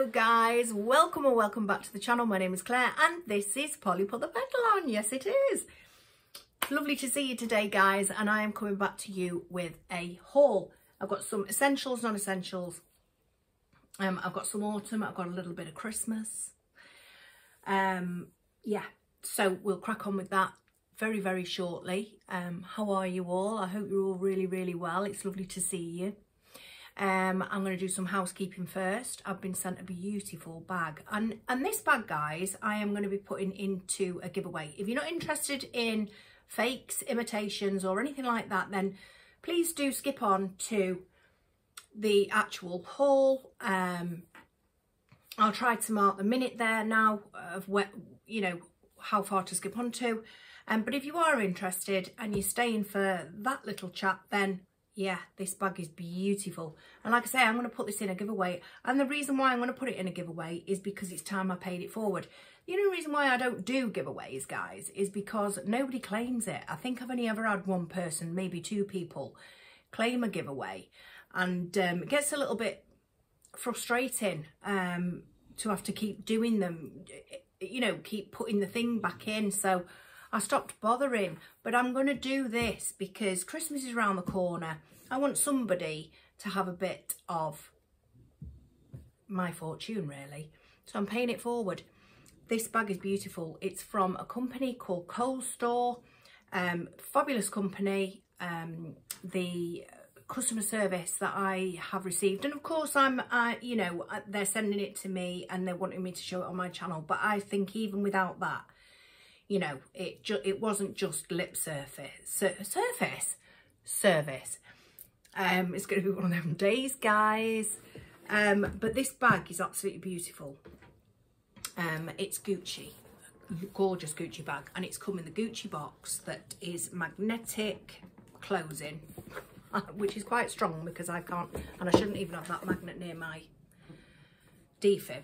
Hello guys, welcome or welcome back to the channel. My name is Claire and this is Polly Put the Petal On. Yes it is. Lovely to see you today guys, and I am coming back to you with a haul. I've got some essentials, non-essentials. I've got some autumn, I've got a little bit of Christmas. Yeah, so we'll crack on with that very shortly. How are you all? I hope you're all really well. It's lovely to see you. I'm going to do some housekeeping first. I've been sent a beautiful bag, and this bag guys I am going to be putting into a giveaway. If you're not interested in fakes, imitations or anything like that, then please do skip on to the actual haul. I'll try to mark the minute there now of what, you know, how far to skip on to. But if you are interested and you're staying for that little chat, then yeah, this bag is beautiful. And like I say, I'm going to put this in a giveaway. And the reason why I'm going to put it in a giveaway is because it's time I paid it forward. The only reason why I don't do giveaways, guys, is because nobody claims it. I think I've only ever had one person, maybe two people, claim a giveaway. And it gets a little bit frustrating to have to keep doing them, you know, keep putting the thing back in. So I stopped bothering, but I'm going to do this because Christmas is around the corner. I want somebody to have a bit of my fortune, really. So I'm paying it forward. This bag is beautiful. It's from a company called Coal Store. Fabulous company. The customer service that I have received, and of course you know, they're sending it to me and they're wanting me to show it on my channel, but I think even without that, you know, it wasn't just lip service. It's going to be one of them days, guys. But this bag is absolutely beautiful. It's Gucci, gorgeous Gucci bag, and it's come in the Gucci box that is magnetic closing, which is quite strong because I can't, and I shouldn't even have that magnet near my defib.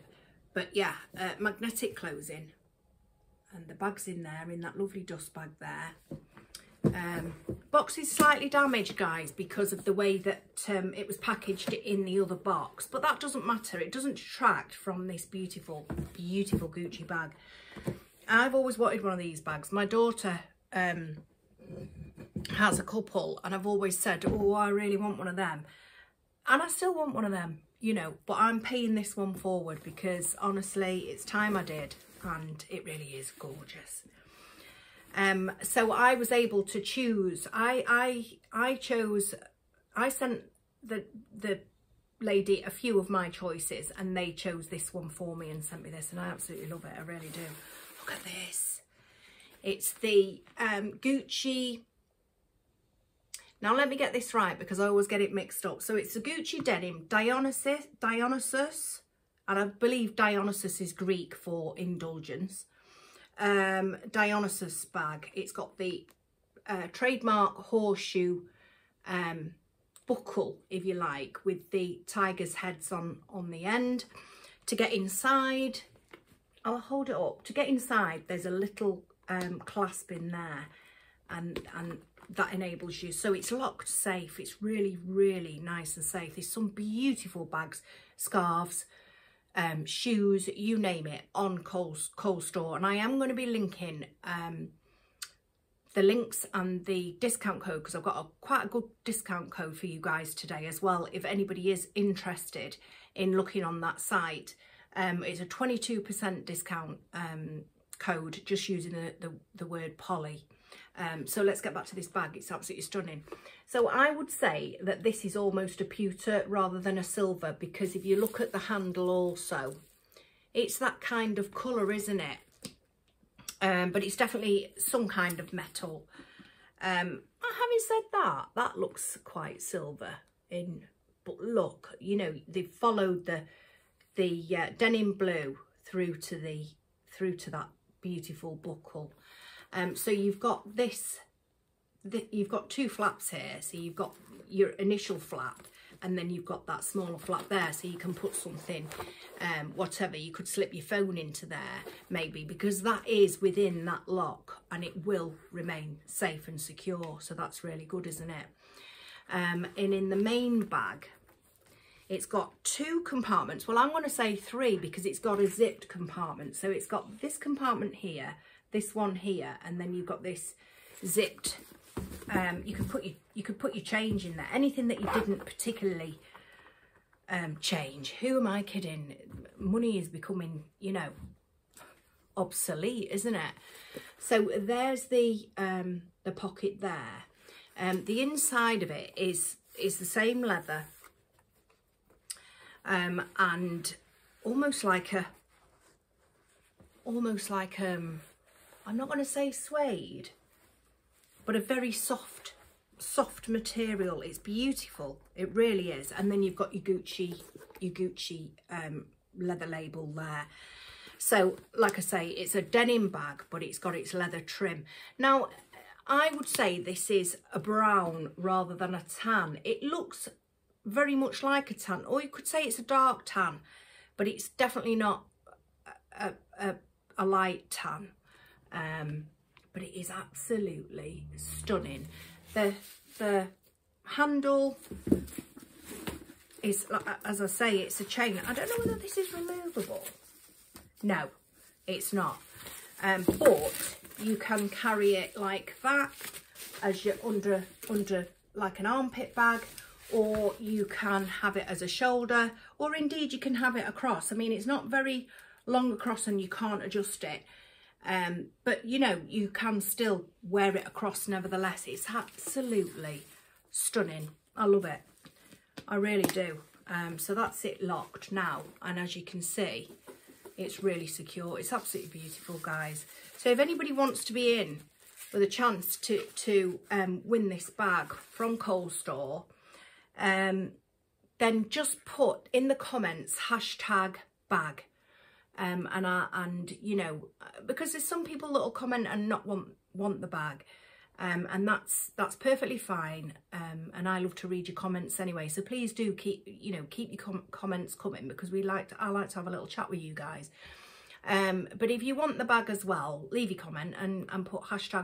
But yeah, magnetic closing. And the bag's in there, in that lovely dust bag there. Box is slightly damaged, guys, because of the way that it was packaged in the other box. But that doesn't matter. It doesn't detract from this beautiful Gucci bag. I've always wanted one of these bags. My daughter has a couple, and I've always said, oh, I really want one of them. And I still want one of them, you know. But I'm paying this one forward because, honestly, it's time I did. And it really is gorgeous. So I was able to choose. I sent the lady a few of my choices, and they chose this one for me and sent me this, and I absolutely love it. I really do. Look at this. It's the Gucci. Now let me get this right because I always get it mixed up. So it's the Gucci denim Dionysus. And I believe Dionysus is Greek for indulgence. Dionysus bag. It's got the trademark horseshoe buckle, if you like, with the tiger's heads on the end. To get inside, I'll hold it up. To get inside, there's a little clasp in there, and that enables you. So it's locked safe. It's really nice and safe. There's some beautiful bags, scarves, shoes, you name it, on Coal Store, and I am going to be linking the links and the discount code because I've got quite a good discount code for you guys today as well, if anybody is interested in looking on that site. It's a 22% discount code, just using the word Polly. So let's get back to this bag. It's absolutely stunning. So I would say that this is almost a pewter rather than a silver, because if you look at the handle also, it's that kind of colour, isn't it? But it's definitely some kind of metal. Having said that, that looks quite silver in, but look, you know, they've followed the denim blue through to that beautiful buckle. So you've got this, you've got two flaps here. So you've got your initial flap, and then you've got that smaller flap there, so you can put something, whatever. You could slip your phone into there, maybe, because that is within that lock, and it will remain safe and secure. So that's really good, isn't it? And in the main bag, It's got 2 compartments. Well, I'm going to say 3 because it's got a zipped compartment. So it's got this compartment here, this one here, and then you've got this zipped. You could put your change in there. Anything that you didn't particularly change. Who am I kidding? Money is becoming, you know, obsolete, isn't it? So there's the pocket there. The inside of it is the same leather, and almost like I'm not going to say suede, but a very soft material. It's beautiful, it really is. And then you've got your Gucci leather label there. So like I say, it's a denim bag, but it's got its leather trim. Now I would say this is a brown rather than a tan. It looks very much like a tan, or you could say it's a dark tan, but it's definitely not a light tan. But it is absolutely stunning. The handle is, as I say, it's a chain. I don't know whether this is removable. No, it's not. But you can carry it like that, as you're under like an armpit bag, or you can have it as a shoulder, or indeed you can have it across. I mean, it's not very long across and you can't adjust it. But you know, you can still wear it across nevertheless. It's absolutely stunning. I love it. I really do. So that's it locked now. And as you can see, it's really secure. It's absolutely beautiful, guys. So if anybody wants to be in with a chance to win this bag from Kohl's Store, then just put in the comments #bag. And you know, because there's some people that will comment and not want the bag, and that's perfectly fine. And I love to read your comments anyway, so please do keep your comments coming, because I like to have a little chat with you guys. But if you want the bag as well, leave your comment and put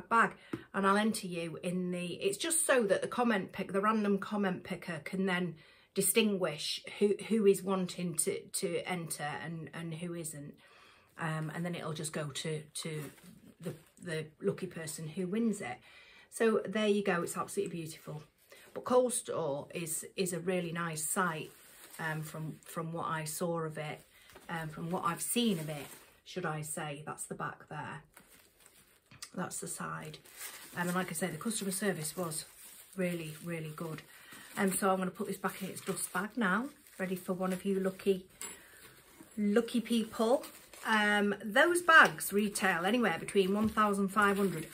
#bag, and I'll enter you in the. It's just so that the random comment picker can then distinguish who is wanting to enter and who isn't, and then it'll just go to the lucky person who wins it. So there you go. It's absolutely beautiful. But Kohl's Store is a really nice site, from what I saw of it, from what I've seen of it, should I say. That's the back there, that's the side, and like I say, the customer service was really, really good. So I'm going to put this back in its dust bag now, ready for one of you lucky people. Those bags retail anywhere between 1,500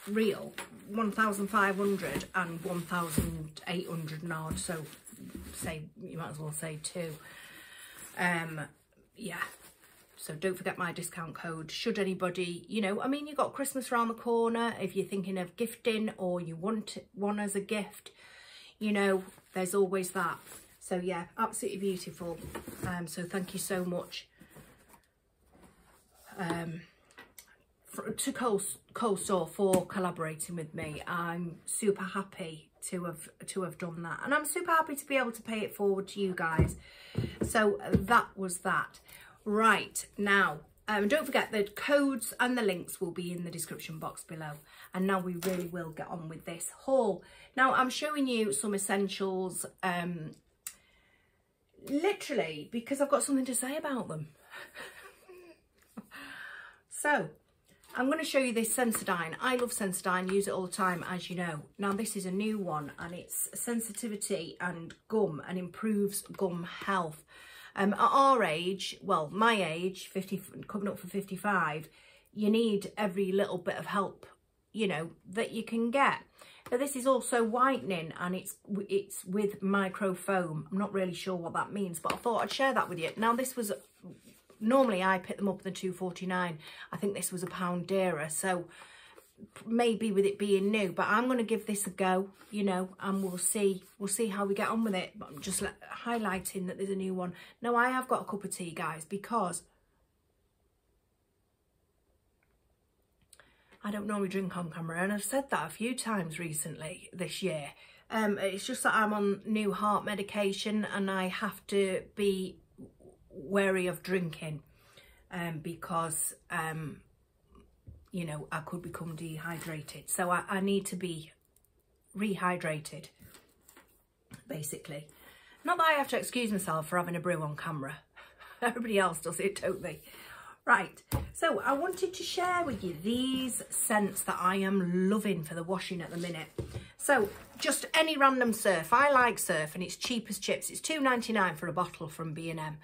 real, 1,500 and 1,800 and odd. So say, you might as well say 2. Yeah. So don't forget my discount code. Should anybody, you know, I mean, you've got Christmas around the corner. If you're thinking of gifting, or you want one as a gift, you know, there's always that. So yeah, absolutely beautiful. So thank you so much to Kohl's Store for collaborating with me. I'm super happy to have done that, and I'm super happy to be able to pay it forward to you guys. So that was that. Right, now don't forget the codes and the links will be in the description box below. And now we really will get on with this haul. Now I'm showing you some essentials, literally because I've got something to say about them. So I'm going to show you this Sensodyne. I love Sensodyne, use it all the time, as you know. Now this is a new one, and it's sensitivity and gum, and improves gum health. At our age, well, my age, 50, coming up for 55, you need every little bit of help, you know, that you can get. Now this is also whitening, and it's with microfoam. I'm not really sure what that means, but I thought I'd share that with you. Now this was, normally I pick them up in the £2.49. I think this was £1 dearer, so maybe with it being new, but I'm going to give this a go, you know, and we'll see how we get on with it. But I'm just highlighting that there's a new one. Now I have got a cup of tea, guys, because I don't normally drink on camera, and I've said that a few times recently this year. It's just that I'm on new heart medication and I have to be wary of drinking because, you know, I could become dehydrated. So I need to be rehydrated, basically. Not that I have to excuse myself for having a brew on camera. Everybody else does it, don't they? Right, so I wanted to share with you these scents that I am loving for the washing at the minute. So just any random Surf. I like Surf and it's cheap as chips. It's £2.99 for a bottle from B&M.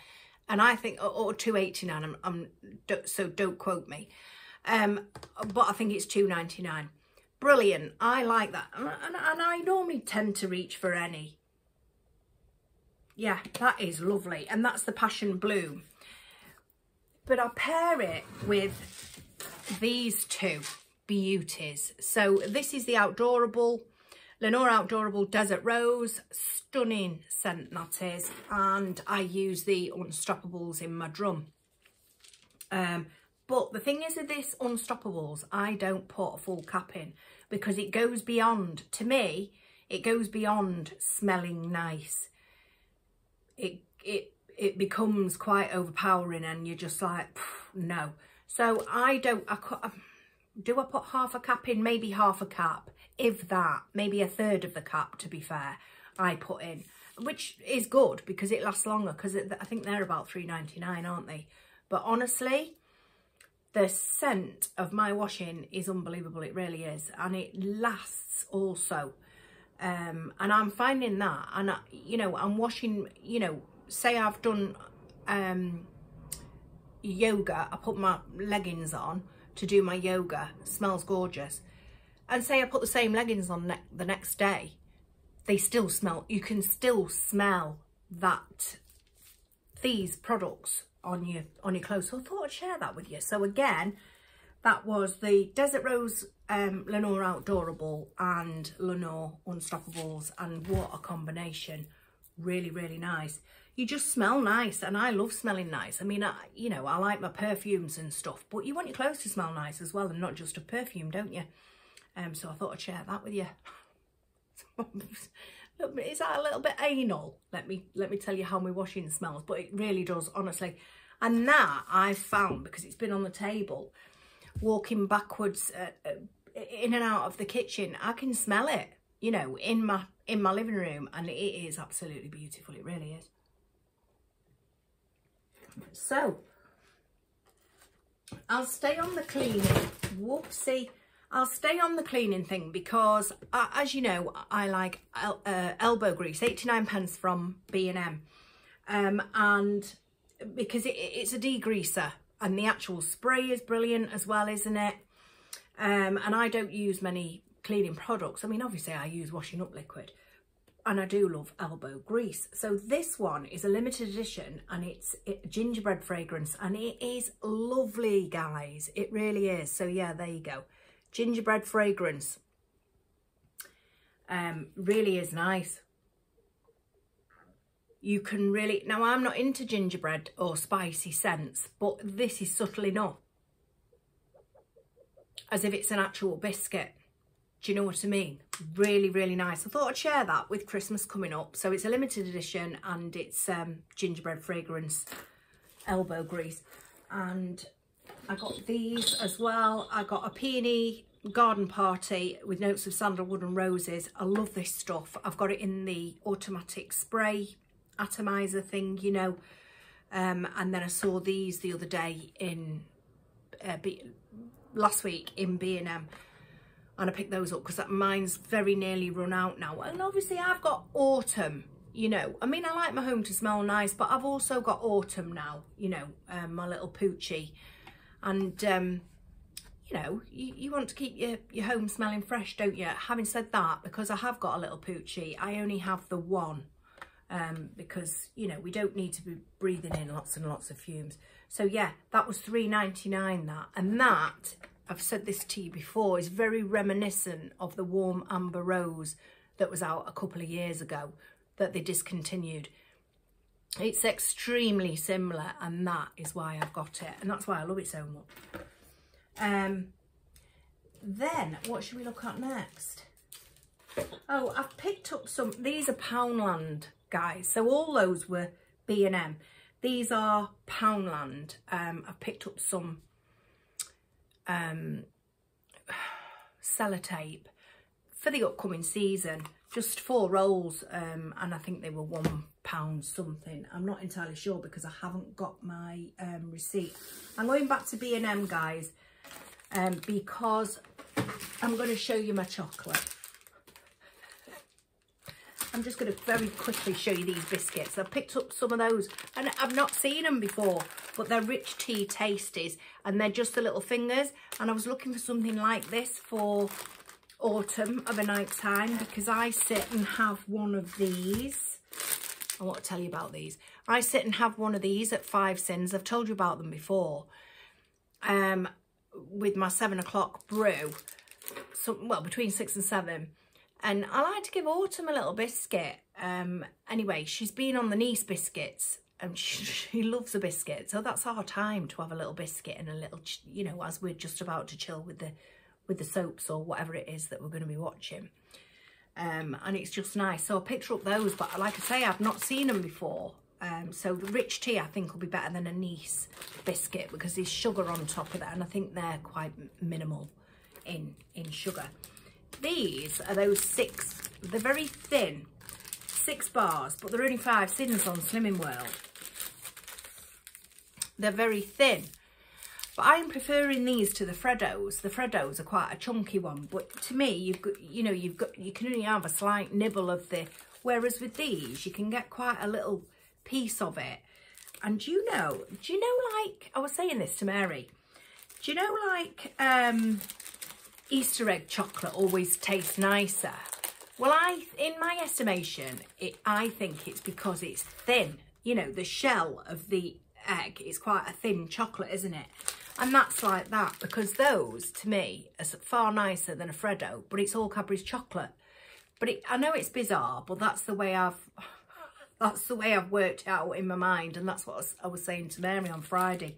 And I think, or £2.89, so don't quote me. But I think it's £2.99. Brilliant, I like that. And I normally tend to reach for any. Yeah, that is lovely. And that's the Passion Bloom. But I'll pair it with these two beauties. So this is the Outdoorable, Lenore Outdoorable Desert Rose. Stunning scent that is. And I use the Unstoppables in my drum. But the thing is with this Unstoppables, I don't put a full cap in because it goes beyond, to me, it goes beyond smelling nice. It becomes quite overpowering and you're just like, no. So do I put half a cap in? Maybe half a cap, if that, maybe a third of the cap, to be fair, I put in, which is good because it lasts longer because I think they're about £3.99, aren't they? But honestly, the scent of my washing is unbelievable. It really is. And it lasts also. And I'm finding that, and you know, I'm washing, you know, say I've done yoga, I put my leggings on to do my yoga, smells gorgeous, and say I put the same leggings on the next day, they still smell, you can still smell that, these products on your clothes. So I thought I'd share that with you. So again, that was the Desert Rose, Lenore Outdoorable and Lenore Unstoppables, and what a combination. Really, really nice. You just smell nice, and I love smelling nice. I mean, you know, I like my perfumes and stuff, but you want your clothes to smell nice as well, and not just a perfume, don't you? So I thought I'd share that with you. Is that a little bit anal? Let me tell you how my washing smells, but it really does, honestly. And that I've found, because it's been on the table, walking backwards in and out of the kitchen, I can smell it, you know, in my living room, and it is absolutely beautiful. It really is. So I'll stay on the cleaning. Whoopsie. I'll stay on the cleaning thing because, as you know, I like elbow grease, 89p from B&M, and because it's a degreaser, and the actual spray is brilliant as well, isn't it? And I don't use many cleaning products. I mean, obviously I use washing up liquid, and I do love elbow grease. So this one is a limited edition, and it's gingerbread fragrance, and it is lovely, guys. It really is. So yeah, there you go. Gingerbread fragrance. Really is nice. You can really, now I'm not into gingerbread or spicy scents, but this is subtle enough, as if it's an actual biscuit. Do you know what I mean? Really, really nice. I thought I'd share that with Christmas coming up. So it's a limited edition, and it's gingerbread fragrance elbow grease. And I got these as well. I got a peony garden party with notes of sandalwood and roses. I love this stuff. I've got it in the automatic spray atomizer thing, you know. And then I saw these the other day in last week in B&M, and I picked those up because mine's very nearly run out now. And obviously I've got autumn, you know. I mean, I like my home to smell nice, but I've also got autumn now, you know, my little poochie. And, you know, you want to keep your home smelling fresh, don't you? Having said that, because I have got a little poochie, I only have the one. Because, you know, we don't need to be breathing in lots and lots of fumes. So yeah, that was £3.99 that. And that, I've said this to you before, is very reminiscent of the Warm Amber Rose that was out a couple of years ago that they discontinued. It's extremely similar, and that is why I've got it, and that's why I love it so much. Then what should we look at next? Oh, I've picked up some, these are Poundland, guys. So all those were B&M. These are Poundland. I've picked up some sellotape for the upcoming season. Just 4 rolls, and I think they were £1 something. I'm not entirely sure because I haven't got my receipt. I'm going back to B&M, guys, because I'm going to show you my chocolate. I'm just going to very quickly show you these biscuits. I've picked up some of those and I've not seen them before, but they're Rich Tea Tasties and they're just the little fingers. And I was looking for something like this for autumn of a night time because I sit and have one of these. I want to tell you about these. I sit and have one of these at Five Sins. I've told you about them before. With my 7 o'clock brew. So, well, between 6 and 7. And I like to give Autumn a little biscuit. Anyway, she's been on the Nice biscuits and she loves a biscuit. So that's our time to have a little biscuit and a little, you know, as we're just about to chill with the soaps or whatever it is that we're going to be watching. And it's just nice. So I picked up those, but like I say, I've not seen them before. So the Rich Tea, I think, will be better than a Nice biscuit because there's sugar on top of that. And I think they're quite minimal in sugar. These are those 6, they're very thin, 6 bars, but they're only 5 Sins on Slimming World. They're very thin, but I'm preferring these to the Freddos. The Freddos are quite a chunky one, but to me, you can only have a slight nibble of the, whereas with these, you can get quite a little piece of it. And do you know, like, I was saying this to Mary, do you know, like, Easter egg chocolate always tastes nicer? Well, in my estimation, I think it's because it's thin. You know, the shell of the egg is quite a thin chocolate, isn't it? And that's like that because those, to me, are far nicer than a Freddo, but it's all Cadbury's chocolate. But I know it's bizarre, but that's the way I've worked it out in my mind, and that's what I was saying to Mary on Friday.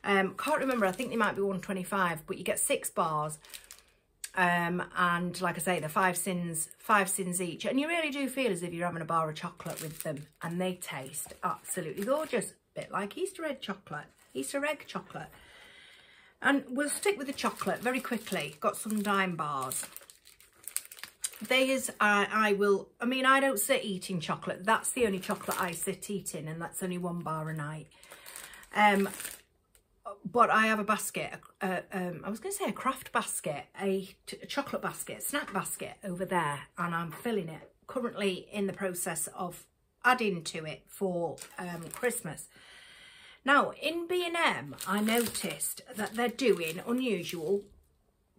Can't remember, I think they might be 125, but you get 6 bars. And like I say, they're 5 Sins each. And you really do feel as if you're having a bar of chocolate with them. And they taste absolutely gorgeous. A bit like Easter egg chocolate. And we'll stick with the chocolate very quickly. Got some Dime bars. These, I don't sit eating chocolate. That's the only chocolate I sit eating. And that's only 1 bar a night. But I have a basket, I was going to say a craft basket, a chocolate basket, snack basket over there, and I'm filling it. Currently in the process of adding to it for Christmas. Now, in B&M, I noticed that they're doing unusual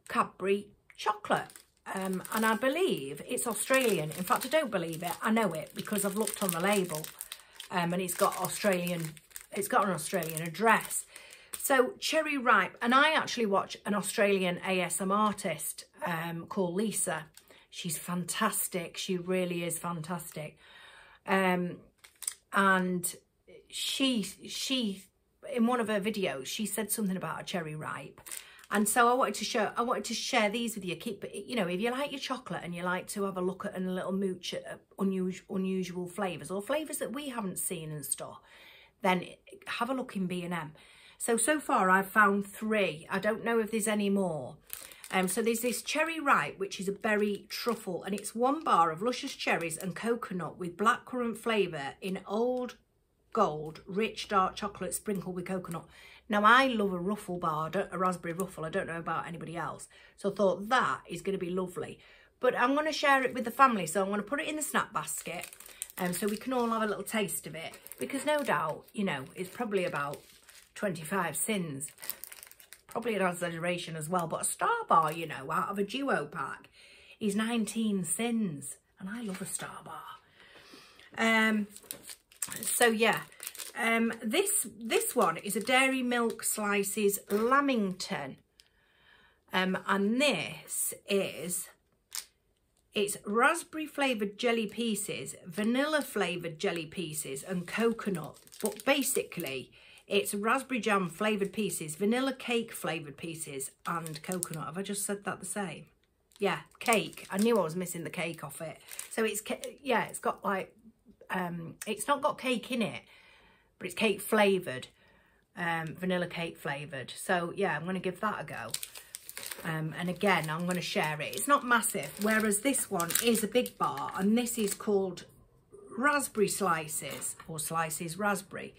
Cadbury chocolate. And I believe it's Australian. In fact, I don't believe it. I know it because I've looked on the label. And it's got an Australian address. So Cherry Ripe, and I actually watch an Australian ASMR artist called Lisa. She's fantastic. She really is fantastic. And she in one of her videos, she said something about a Cherry Ripe. And so I wanted to share these with you. You know, if you like your chocolate and you like to have a look at and a little mooch at unusual flavours or flavours that we haven't seen and stuff, then have a look in B&M. So far I've found 3. I don't know if there's any more. So there's this Cherry Ripe, which is a berry truffle, and it's 1 bar of luscious cherries and coconut with blackcurrant flavour in old gold, rich dark chocolate sprinkled with coconut. Now I love a ruffle bar, a raspberry ruffle. I don't know about anybody else. So I thought that is going to be lovely. But I'm going to share it with the family. So I'm going to put it in the snack basket so we can all have a little taste of it. Because no doubt, you know, it's probably about 25 Sins. Probably an exaggeration as well. But a Star Bar, you know, out of a duo pack is 19 Sins. And I love a Star Bar. So yeah. This one is a Dairy Milk Slices Lamington. And this is... It's raspberry flavoured jelly pieces, vanilla flavoured jelly pieces and coconut. But basically, it's raspberry jam flavoured pieces, vanilla cake flavoured pieces and coconut. Have I just said that the same? Yeah, cake. I knew I was missing the cake off it. So it's, yeah, it's got like, it's not got cake in it, but it's cake flavoured, vanilla cake flavoured. So yeah, I'm going to give that a go. And again, I'm going to share it. It's not massive, whereas this one is a big bar, and this is called Raspberry Slices, or Slices Raspberry.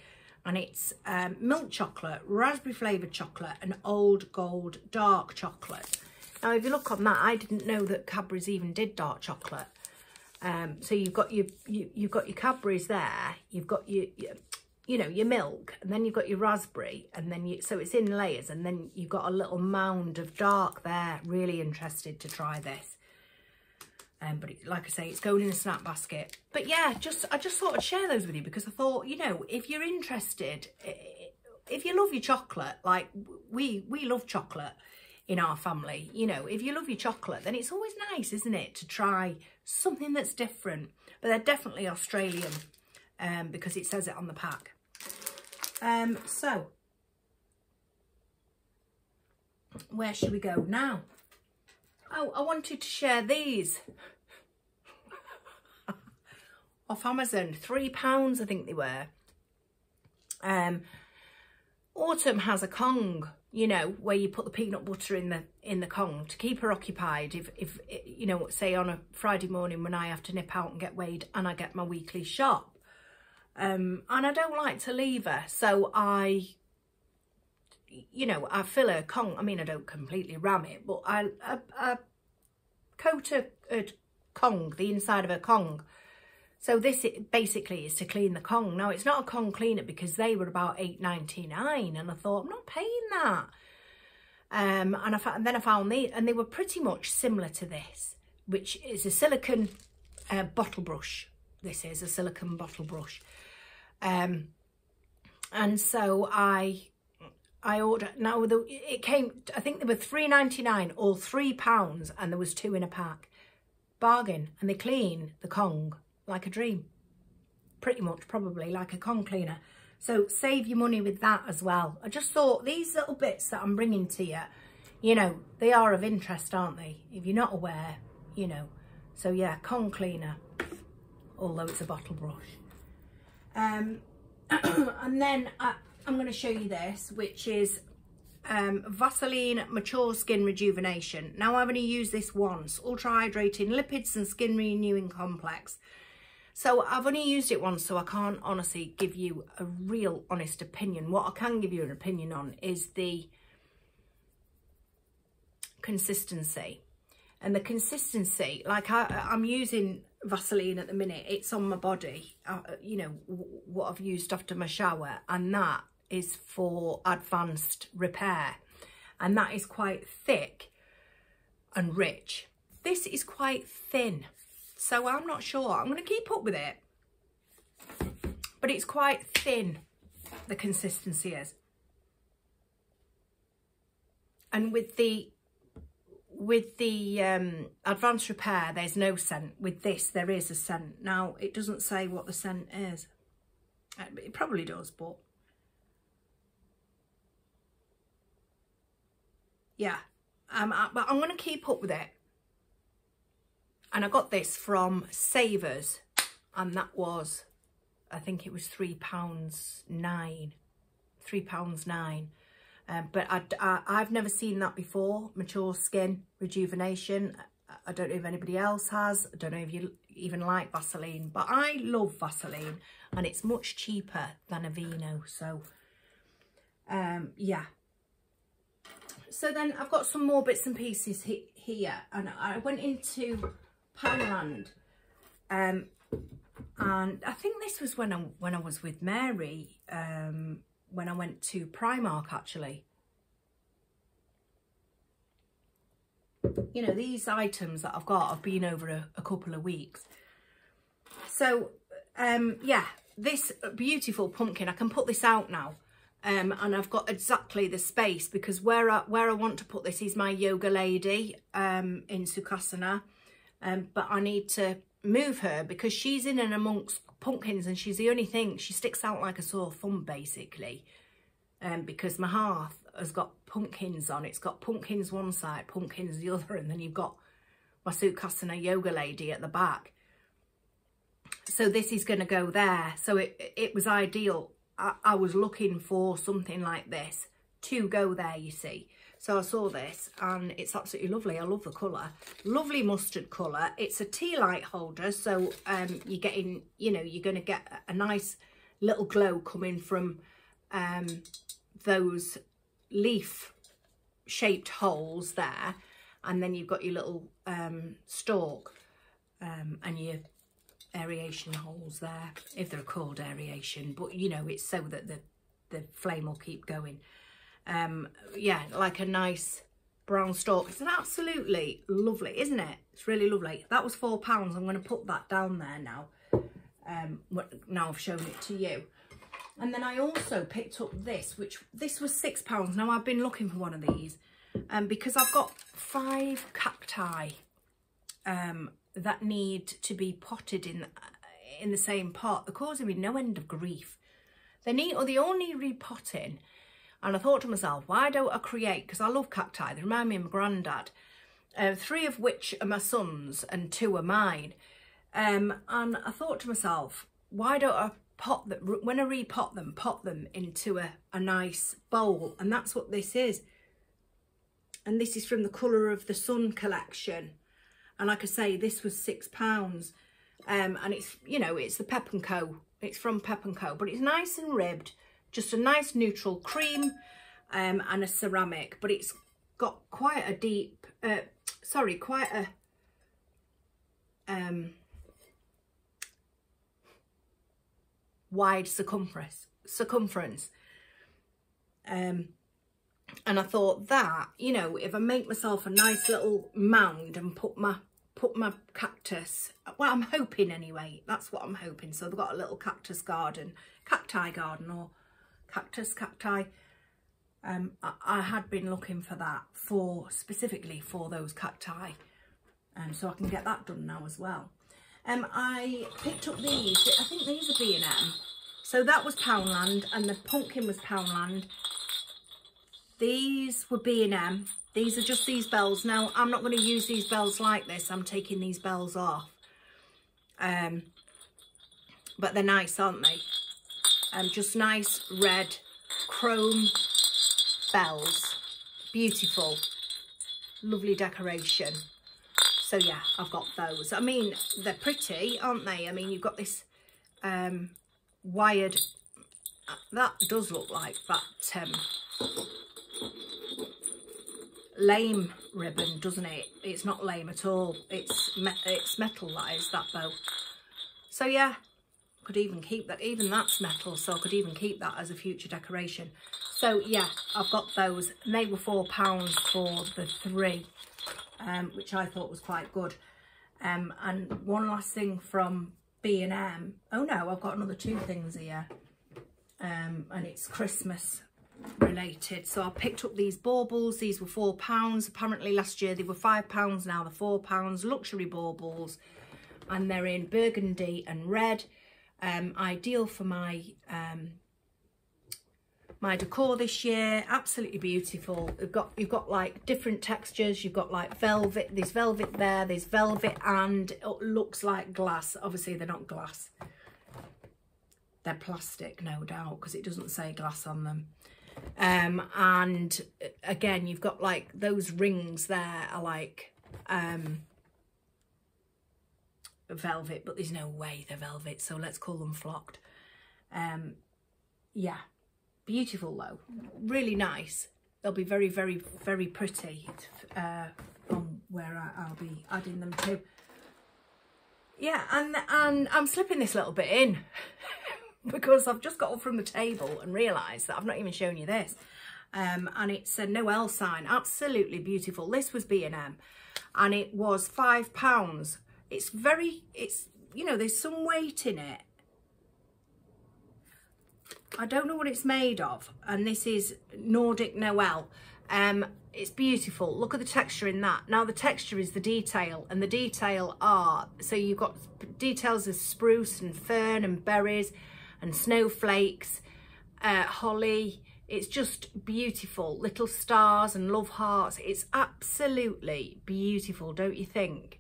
And it's milk chocolate, raspberry flavoured chocolate, and Old Gold dark chocolate. Now, if you look on that, I didn't know that Cadbury's even did dark chocolate. So you've got your Cadbury's there, you've got your you know, your milk, and then you've got your raspberry, and then so it's in layers, and then you've got a little mound of dark there. Really interested to try this. But like I say, it's going in a snack basket. But yeah, I just thought I'd share those with you, because I thought, you know, if you're interested, if you love your chocolate, like we love chocolate in our family, you know, if you love your chocolate, then it's always nice, isn't it, to try something that's different. But they're definitely Australian, because it says it on the pack. So where should we go now? Oh, I wanted to share these off Amazon. £3, I think they were. Autumn has a Kong, you know, where you put the peanut butter in the Kong to keep her occupied. If you know, say on a Friday morning when I have to nip out and get weighed and I get my weekly shop. And I don't like to leave her, so I fill her Kong. I mean, I don't completely ram it, but I coat a Kong, the inside of a Kong. So this basically is to clean the Kong. Now, it's not a Kong cleaner because they were about $8.99, and I thought, I'm not paying that. And then I found these, and they were pretty much similar to this, which is a silicone bottle brush. This is a silicone bottle brush. And so I ordered, now it came, I think they were $3.99 or £3, and there was 2 in a pack. Bargain. And they clean the Kong like a dream. Pretty much, probably like a Kong cleaner. So save your money with that as well. I just thought these little bits that I'm bringing to you, you know, they are of interest, aren't they? If you're not aware, you know. So yeah, Kong cleaner, although it's a bottle brush. And then I'm going to show you this, which is Vaseline Mature Skin Rejuvenation. Now, I've only used this once. Ultra Hydrating Lipids and Skin Renewing Complex. So I've only used it once, so I can't honestly give you a real honest opinion. What I can give you an opinion on is the consistency. And the consistency, like I'm using Vaseline at the minute, it's on my body, you know, what I've used after my shower, and that is for advanced repair, and that is quite thick and rich. This is quite thin, so I'm not sure. I'm going to keep up with it, but it's quite thin, the consistency is. And with the advanced repair, there's no scent. With this, there is a scent. Now, it doesn't say what the scent is. It probably does, but yeah. But I'm going to keep up with it. And I got this from Savers, and that was, I think it was £3.09. £3.09. But I've never seen that before, Mature Skin Rejuvenation. I don't know if anybody else has. I don't know if you even like Vaseline, but I love Vaseline, and it's much cheaper than Aveeno. So, yeah. So then I've got some more bits and pieces here, and I went into Poundland, and I think this was when I was with Mary. When I went to Primark, actually. You know, these items that I've got have been over a couple of weeks. So, yeah, this beautiful pumpkin, I can put this out now. And I've got exactly the space, because where I want to put this is my yoga lady in Sukhasana. But I need to move her because she's in and amongst pumpkins, and she's the only thing, she sticks out like a sore thumb basically, because my hearth has got pumpkins on. It's got pumpkins one side, pumpkins the other, and then you've got my Sukhasana yoga lady at the back. So this is going to go there. So it was ideal. I was looking for something like this to go there, you see. So I saw this and it's absolutely lovely. I love the colour. Lovely mustard colour. It's a tea light holder. So you're getting, you know, you're going to get a nice little glow coming from those leaf shaped holes there. And then you've got your little stalk and your aeration holes there, if they're called aeration, but you know, it's so that the flame will keep going. Yeah, like a nice brown stalk. It's an absolutely lovely, isn't it? It's really lovely. That was £4. I'm going to put that down there now. Now I've shown it to you. And then I also picked up this, which this was £6. Now I've been looking for one of these because I've got 5 cacti that need to be potted in the same pot. They're causing me no end of grief. They all need repotting. And I thought to myself, why don't I create, because I love cacti, they remind me of my granddad, 3 of which are my son's and 2 are mine. And I thought to myself, why don't I pot them, when I repot them, pot them into a nice bowl. And that's what this is. And this is from the Colour of the Sun collection. And like I say, this was £6. And it's, you know, it's the Pep & Co. It's from Pep & Co. But it's nice and ribbed. Just a nice neutral cream and a ceramic. But it's got quite a deep, quite a wide circumference. And I thought that, you know, if I make myself a nice little mound and put my cactus, well, I'm hoping anyway, that's what I'm hoping. So they've got a little cacti garden or cacti. I had been looking for that specifically for those cacti. So I can get that done now as well. I picked up these, I think these are B&M. So that was Poundland and the pumpkin was Poundland. These were B&M. These are just these bells. Now, I'm not going to use these bells like this. I'm taking these bells off. But they're nice, aren't they? Just nice red chrome bells. Beautiful. Lovely decoration. So, yeah, I've got those. I mean, they're pretty, aren't they? I mean, you've got this wired... That does look like that... lame ribbon, doesn't it? It's not lame at all. It's metal, that is, that bow. So yeah, could even keep that. Even that's metal, so I could even keep that as a future decoration. So yeah, I've got those. And they were £4 for the 3, which I thought was quite good. And one last thing from B&M. Oh no, I've got another 2 things here. And it's Christmas related. So I picked up these baubles. These were £4. Apparently last year they were £5, now they're £4. Luxury baubles, and they're in burgundy and red. Ideal for my my decor this year. Absolutely beautiful. You've got like different textures. You've got like velvet. There's velvet there. There's velvet and it looks like glass. Obviously they're not glass. They're plastic, no doubt, because it doesn't say glass on them. And again, you've got like those rings there are like velvet, but there's no way they're velvet, so let's call them flocked. Yeah, beautiful though, really nice. They'll be very, very, very pretty on where I'll be adding them to. Yeah, and I'm slipping this little bit in because I've just got up from the table and realised that I've not even shown you this. And it's a Noel sign, absolutely beautiful. This was B&M and it was £5. It's you know, there's some weight in it. I don't know what it's made of, and this is Nordic Noel. It's beautiful. Look at the texture in that. Now the texture is the detail, and the detail are, so you've got details of spruce and fern and berries and snowflakes, holly, It's just beautiful. Little stars and love hearts. It's absolutely beautiful, don't you think?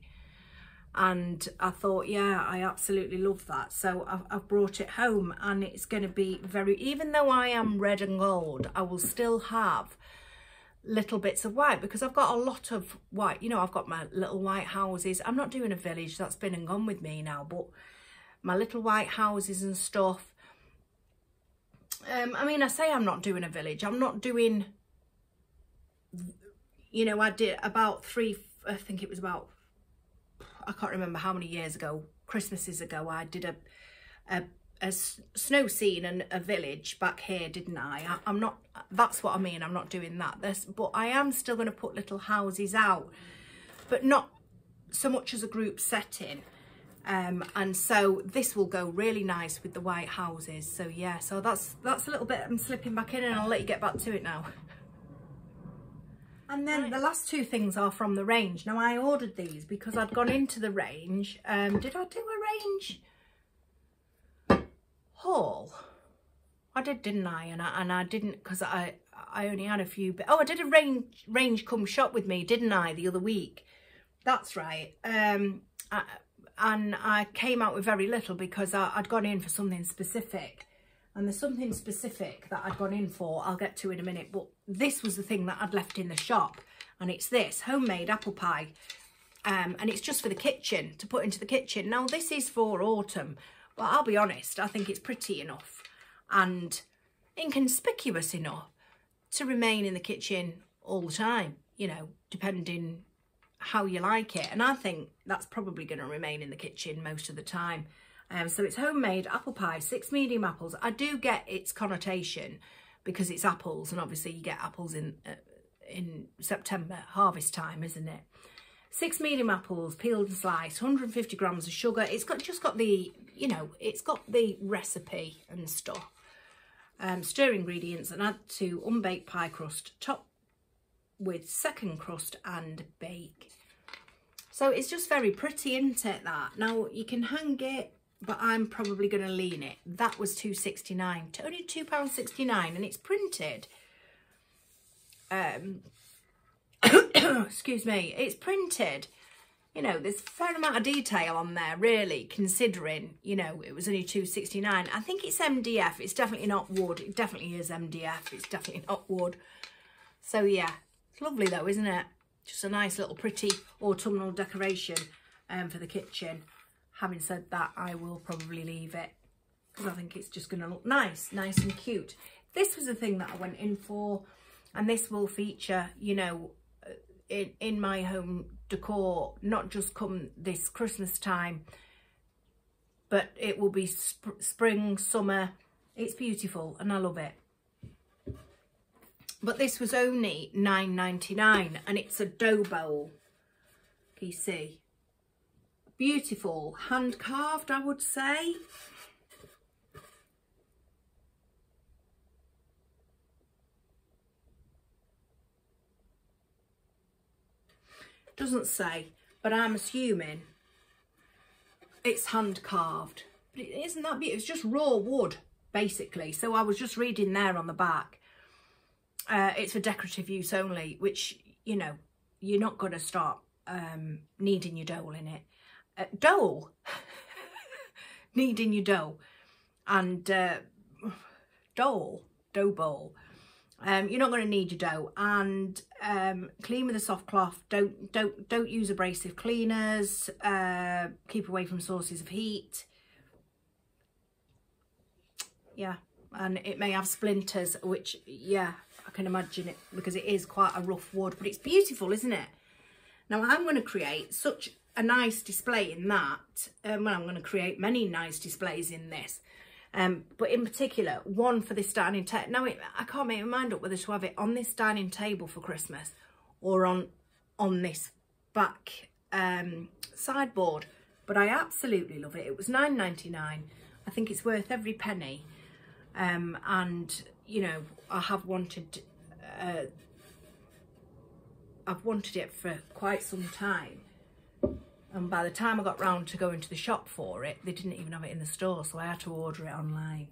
And I thought, yeah, I absolutely love that. So I've brought it home, and it's going to be very, even though I am red and gold, I will still have little bits of white, because I've got a lot of white. You know, I've got my little white houses. I'm not doing a village, that's been and gone with me now, but my little white houses and stuff. I mean, I say I'm not doing a village. I'm not doing, you know, I did about I think it was about, I can't remember how many years ago, Christmases ago, I did a snow scene and a village back here, didn't I? I'm not, that's what I mean, I'm not doing that. But I am still going to put little houses out, but not so much as a group setting. And so this will go really nice with the white houses. So yeah, so that's a little bit, I'm slipping back in, and I'll let you get back to it now. And then the last two things are from the range. Now I ordered these because I'd gone into the range. Did I do a range haul? I did, didn't I? And I didn't, because I only had a few. Oh, I did a range come shop with me, didn't I, the other week? That's right. And I came out with very little because I'd gone in for something specific. And the something specific that I'd gone in for, I'll get to in a minute. But this was the thing that I'd left in the shop. And it's this, homemade apple pie. And it's just for the kitchen, to put into the kitchen. Now, this is for autumn. But I'll be honest, I think it's pretty enough and inconspicuous enough to remain in the kitchen all the time, you know, depending how you like it. And I think that's probably going to remain in the kitchen most of the time. So it's homemade apple pie, 6 medium apples. I do get its connotation because it's apples, and obviously you get apples in September, harvest time, isn't it? 6 medium apples, peeled and sliced, 150 grams of sugar. It's just got the, you know, it's got the recipe and stuff. Stir ingredients and add to unbaked pie crust, top with second crust and bake. So it's just very pretty, isn't it, that? Now you can hang it, but I'm probably going to lean it. That was £2.69 to only £2.69, and it's printed. Excuse me, it's printed. You know, there's a fair amount of detail on there, really, considering, you know, it was only £2.69. I think it's MDF. It's definitely not wood. It definitely is MDF. It's definitely not wood. So yeah, it's lovely though, isn't it? Just a nice little pretty autumnal decoration for the kitchen. Having said that, I will probably leave it because I think it's just going to look nice and cute. This was the thing that I went in for, and this will feature, you know, in my home decor, not just come this Christmas time, but it will be spring, summer. It's beautiful and I love it. But this was only £9.99, and it's a dough bowl. Can you see? Beautiful, hand carved, I would say. Doesn't say, but I'm assuming it's hand carved. But it isn't that beautiful. It's just raw wood, basically. So I was just reading there on the back. It's for decorative use only, which, you know, you're not going to start kneading your dough in it. Dough? Kneading your dough. And dough bowl. You're not going to knead your dough. And clean with a soft cloth. Don't use abrasive cleaners. Keep away from sources of heat. Yeah. And it may have splinters, which, yeah, I can imagine it, because it is quite a rough wood, but it's beautiful, isn't it? Now I'm going to create such a nice display in that. Well, I'm going to create many nice displays in this, but in particular one for this dining table. Now I can't make my mind up whether to have it on this dining table for Christmas or on this back sideboard, but I absolutely love it. It was £9.99. I think it's worth every penny. And you know, I've wanted it for quite some time, and by the time I got round to going to the shop for it, they didn't even have it in the store, so I had to order it online.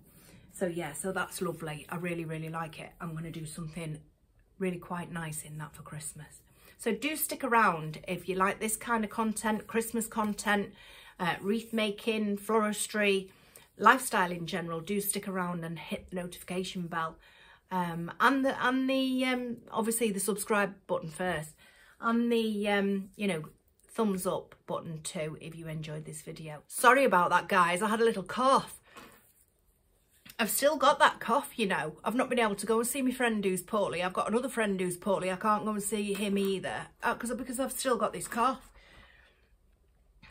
So yeah, so that's lovely. I really, really like it. I'm going to do something really quite nice in that for Christmas. So do stick around if you like this kind of content, Christmas content, wreath making, floristry, lifestyle in general. Do stick around and hit the notification bell, and the obviously the subscribe button first, and the you know, thumbs up button too if you enjoyed this video. Sorry about that, guys. I had a little cough. I've still got that cough, you know. I've not been able to go and see my friend who's poorly. I've got another friend who's poorly. I can't go and see him either because I've still got this cough.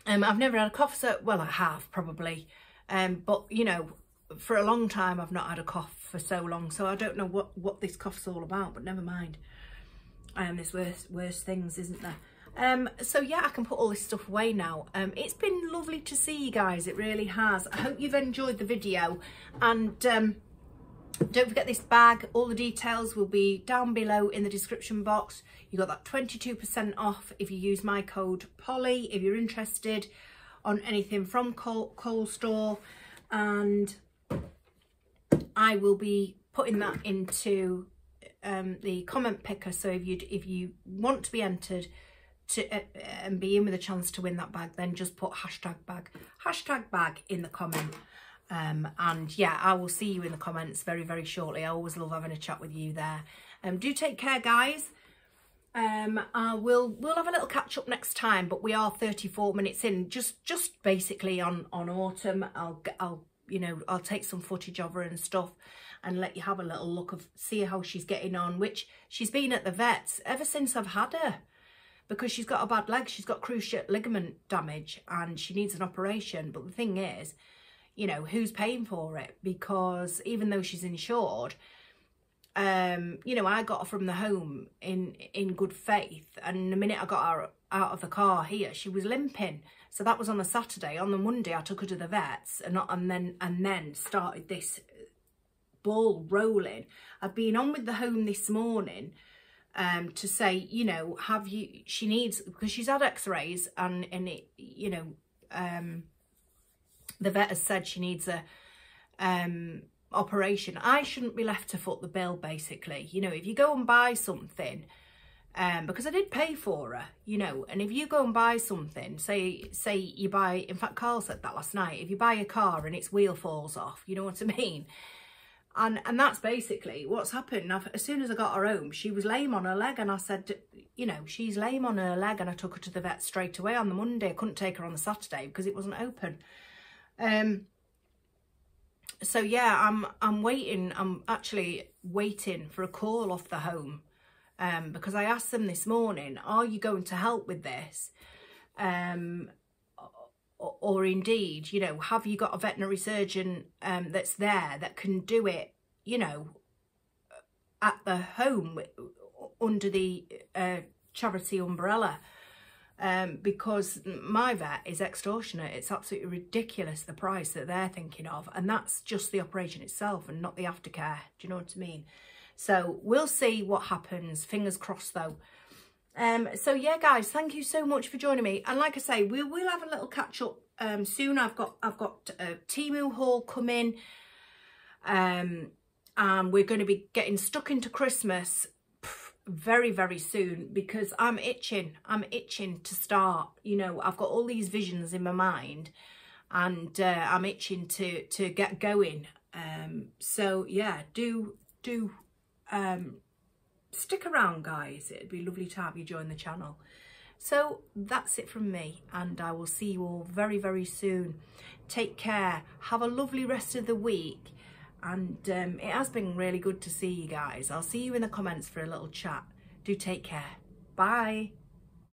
I've never had a cough, so, well, I have probably. But, you know, for a long time, I've not had a cough for so long. So I don't know what this cough's all about, but never mind. There's worse things, isn't there? So yeah, I can put all this stuff away now. It's been lovely to see you guys, it really has. I hope you've enjoyed the video, and don't forget this bag, all the details will be down below in the description box. You got that 22% off if you use my code Polly if you're interested on anything from Cole Store, and I will be putting that into the comment picker. So if you want to be entered to and be in with a chance to win that bag, then just put hashtag bag in the comment, and yeah, I will see you in the comments very, very shortly. I always love having a chat with you there. Do take care, guys. We'll have a little catch up next time, but we are 34 minutes in, just basically on autumn. I'll you know, I'll take some footage of her and stuff and let you have a little look of, see how she's getting on, which she's been at the vets ever since I've had her, because she's got a bad leg. She's got cruciate ligament damage and she needs an operation. But the thing is, you know, who's paying for it? Because even though she's insured, you know, I got her from the home in good faith, and the minute I got her out of the car here, she was limping. So that was on a Saturday. On the Monday, I took her to the vets, and then started this ball rolling. I've been on with the home this morning to say, you know, she needs, because she's had x-rays and it, you know, the vet has said she needs a operation. I shouldn't be left to foot the bill, basically. You know, if you go and buy something, because I did pay for her, you know, and if you go and buy something, say you buy, in fact, Carl said that last night, if you buy a car and its wheel falls off, you know what I mean? And that's basically what's happened. As soon as I got her home, she was lame on her leg, and I said, you know, she's lame on her leg, and I took her to the vet straight away on the Monday. I couldn't take her on the Saturday because it wasn't open. So yeah, I'm waiting. I'm actually waiting for a call off the home, because I asked them this morning, are you going to help with this? Or indeed, you know, have you got a veterinary surgeon that's there that can do it, you know, at the home under the charity umbrella? Because my vet is extortionate. It's absolutely ridiculous, the price that they're thinking of. And that's just the operation itself and not the aftercare. Do you know what I mean? So we'll see what happens. Fingers crossed, though. So yeah, guys, thank you so much for joining me. And like I say, we will have a little catch up soon. I've got a Temu haul coming, and we're going to be getting stuck into Christmas very, very soon, because I'm itching to start. You know, I've got all these visions in my mind, and I'm itching to get going. So yeah, do stick around, guys. It'd be lovely to have you join the channel. So that's it from me, and I will see you all very, very soon. Take care. Have a lovely rest of the week. And it has been really good to see you guys. I'll see you in the comments for a little chat. Do take care. Bye.